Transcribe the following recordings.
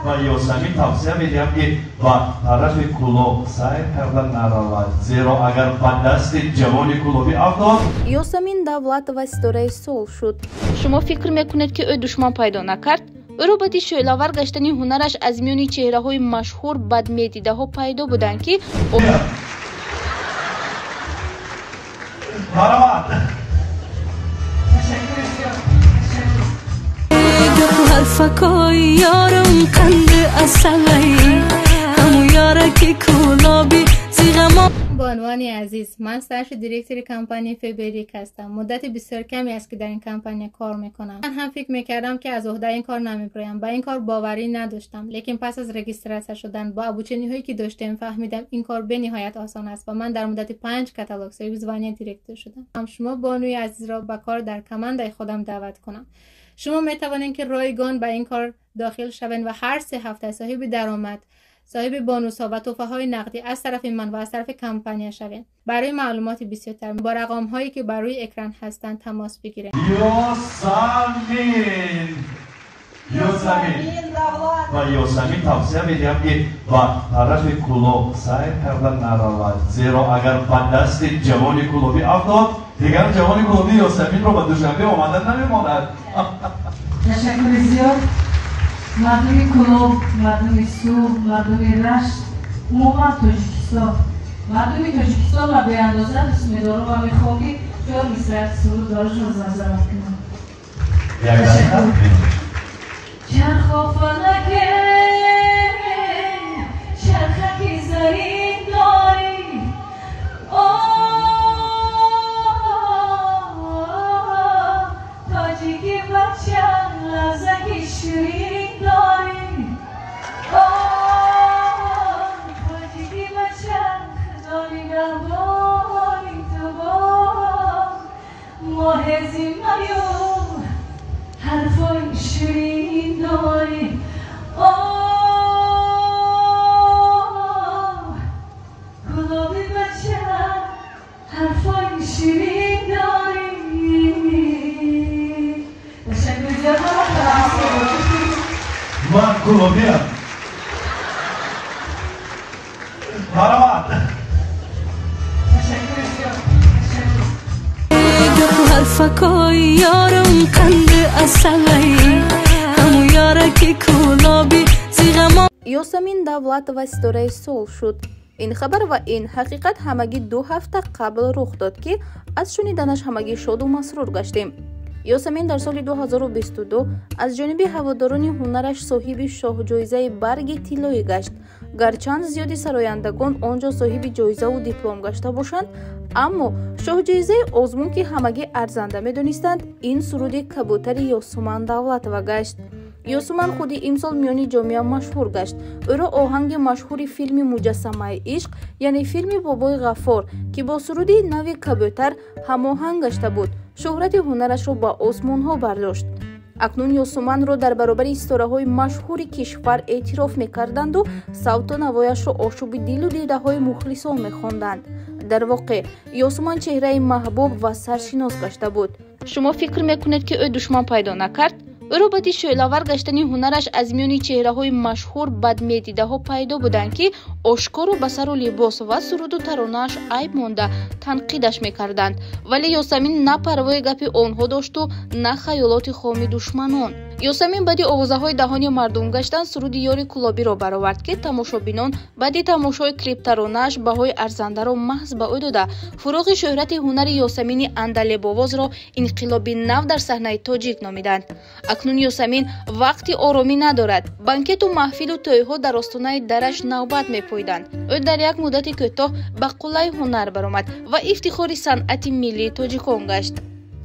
و یاسمین توصیه میدیم که با طرف کلوب سعی کردن نرود، زیرا اگر با دست جوان کلوبی افتاد. یاسمین давлатова ستاره سول شد. شما فکر میکنید که او دشمن پیدا نکرد؟ او رو بعد شعله‌آور گشتن هنرش از میان چهره‌های مشهور بدمیدیده‌ها پیدا بودند که حرفکای یارم قند اصلی همو یاره که کلابی زیغما. بانوان عزیز، من سرش دیرکتور کمپانی فبریک هستم. مدت بسیار کمی است که در این کمپانی کار میکنم. من هم فکر میکردم که از عهده این کار نمیبرم، با این کار باوری نداشتم، لیکن پس از رجیستراسیون شدن با ابوچنی هایی که داشتم فهمیدم این کار به نهایت آسان است و من در مدت 5 کاتالوگ سرویس وانی دیرکتور شدم. هم شما بانوی عزیز را به کار در کماند خودم دعوت کنم. شما می توانید که رایگان به این کار داخل شوید و هر 3 هفته صاحب درآمد، صاحب بانوس‌ها و تحفه‌های نقدی از طرف من و از طرف کمپانی شوید. برای معلومات بیشتر با رقم‌هایی که بر روی اکران هستند تماس بگیرید. یاسمین و یاسمین توصیه میدیم که با طرف کلوب سعی کردن نرود، زیرا اگر با دست جوان کلوبی افتاد دیگر جوان کلوبی یاسمین رو به دوشنبه آمدن نمیماند. تشکر زیاد. مردم کلوب، مردم سو، مردم رشت، عموما تاجیکستان، مردم تاجیکستان و به اندازه اسم دارم و میخوام که جا میسرد سرود دارشون از نظرم کنم. تشکر. چرخ فلکه چرخکی زرین داری، تاجیکی بچم لحظکی شیرین داری، تاجیکی بچم خزانی نباری تو با ماه زیمایو حرفای شیرین داری، گلابی بچم حرفای شیرین داری. تشکر زیاد. من کلوبیم. برآمد. تشکر زیاد. حرفکای یارم قند اصلی همو یاره که کلابی زیغما. یاسمین давлатова ستاره سول شد. این خبر و این حقیقت همگی 2 هفته قبل رخ داد که از شنیدنش همگی شاد و مسرور گشتیم. یاسمین در سال 2022 از جانب هواداران هنرش صاحب شاه جایزه برگ طلایی گشت. گرچند زیادی سرایندگان آنجا صاحب جایزه و دیپلم گشته باشند، اما شاه جایزه آزمون که همگی ارزنده میدونستند این سرود کبوتر یاسمین давлатова گشت. یاسمین خودی امسال میانی جامعه مشهور گشت. او را آهنگ مشهور فیلم مجسمه عشق یعنی فیلم بابای غفار که با سرود نوی کبوتر هماهنگ گشته بود شهرت هنرش را با آسمان ها برداشت. اکنون یاسمین را در برابر ستاره های مشهور کشور اعتراف میکردند و صوت و نوایش را آشوب دل و دیده های مخلصان میخواندند. در واقع یاسمین چهره محبوب و سرشناس گشته بود. شما فکر میکنید که او دشمن پیدا نکرد؟ او را بعد شعله‌آور گشتن هنرش از میان چهره‌های مشهور بدمیدیده‌ها پیدا بودند که آشکار و به سر و لباس و سرود و ترانه‌اش عیب مانده تنقیدش میکردند، ولی یاسمین نه پروای گپ آنها داشت و نه خیالات خام دشمنان. یاسمین بعد آوازه‌های دهانی مردم گشتن سرود یاری کلابی را برآورد که تماشابینان بعد تماشای کلیپ ترانه‌اش بهای ارزنده را محض به او داده فروغ شهرت هنر یاسمین اندلب‌آواز را انقلابی نو در صحنه تاجیک نامیدند. اکنون یاسمین وقتی آرامی ندارد. بانکت و محفل و توی‌ها در آستانه درش نوبت می‌پویدند. او در یک مدت کوتاه به قله هنر برآمد و افتخار صنعت ملی تاجیکان گشت.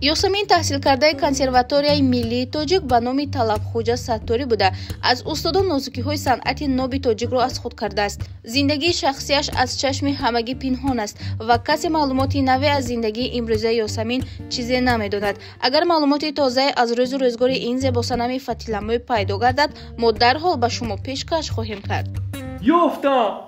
یاسمین تحصیل کرده کنسرواتوریای ملی تاجیک به نام طلبخوجا ستاری بوده. از استادان نازکی‌های صنعت ناب تاجیک را از خود کرده است. زندگی شخصیش از چشم همگی پنهان است و کسی معلوماتی نوی از زندگی امروزه یاسمین چیزی نمی‌داند. اگر معلومات تازه از روز و روزگار این زیبا صنم فتیلموی پیدا گردد، ما در حال به شما پیشکش خواهیم کرد. یافتا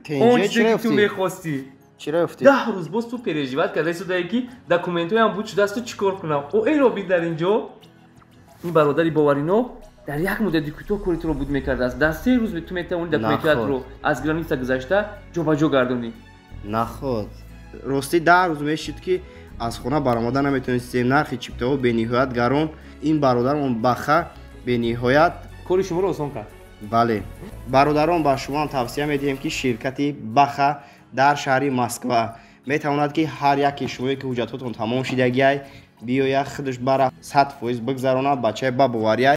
اون چیزی که تو می‌خواستی. چرا افتی؟ 10 روز باز تو پرژیوت کرده ایستاده که دکومنت‌های هم بود شده است تو چیکار کنم؟ او ای رو بید در اینجا این برادری باورینو در یک مدت کوتاه کارت رو بود میکرده است. در 3 روز تو میتونی دکومنتات رو از گرانیت گذشته جابجا گردونی. نه خود راستی 10 روز میشید که از خونه برآمدن نمیتونستیم. نرخ چیپتو به نهایت گران. این برادرم بخا به نهایت کار شما رو آسان کرد. بله برادران با شما هم توصیه میدیم که شرکتی بخا در شهر مسکو میتواند که هر یک شما که حجتاتون تمام شدگی بیاید خودش برای 100% بگذرانه بچه ببواره.